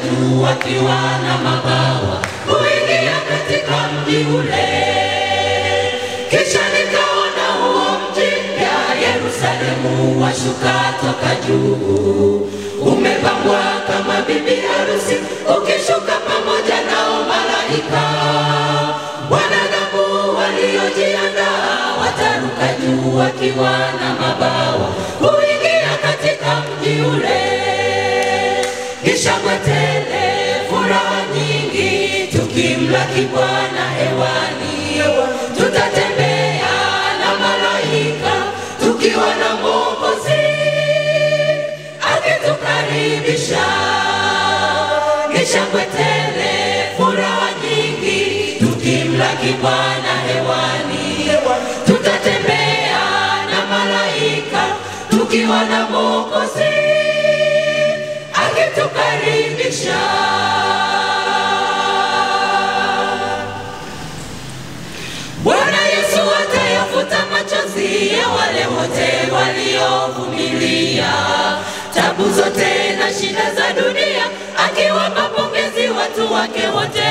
juu wakiwa na mabawa kuingia katika mji ule. Kisha nikaona huo mji mpya Yerusalemu washuka toka juu, umepambwa kama bibi harusi, ukishuka pamoja nao malaika. Wanadamu waliojiandaa wataruka juu wakiwa na mabawa kuingia katika mji ule. Kisha tele furaha nyingi tukimlaki Bwana hewani, tutatembea na malaika tukiwa na Mwokozi akitukaribisha. Kisha tele furaha nyingi tukimlaki Bwana hewani, tutatembea na malaika tukiwa na Mwokozi akitukaribisha. Bwana Yesu atayafuta machozi ya wale wote waliovumilia tabu zote na shida za dunia, akiwapa pongezi watu wake wote.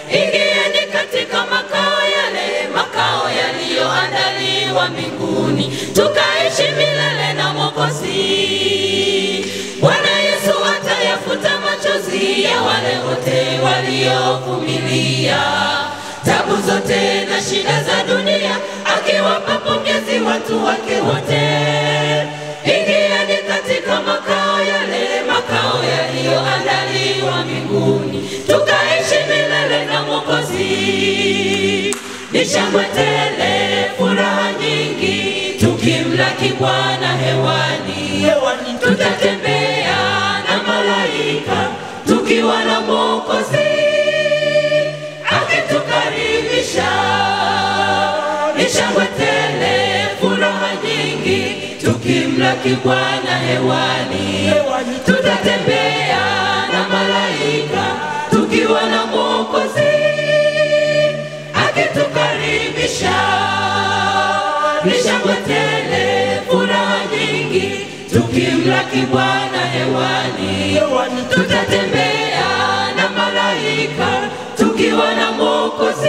Ingieni katika makao yale, makao yaliyoandaliwa mbinguni, tukaishi milele na Mwokozi. Bwana Yesu atayafuta machozi ya wale wote waliovumilia tabu zote na shida za dunia, akiwapa pongezi watu wake wote. Ingieni katika makao yale, makao yaliyoandaliwa mbinguni, tukaishi milele na Mwokozi. Ni shangwe tele, furaha nyingi, tukimlaki Bwana hewani, tutatembea na malaika tukiwa na Mwokozi akitukaribisha. Ni shangwe tele, furaha nyingi, tukimlaki Bwana hewani, tutatembea na malaika tukiwa na Mwokozi akitukaribisha. Ni shangwe tele, furaha nyingi, tukimlaki Bwana hewani, tutatembea na malaika tukiwa na Mwokozi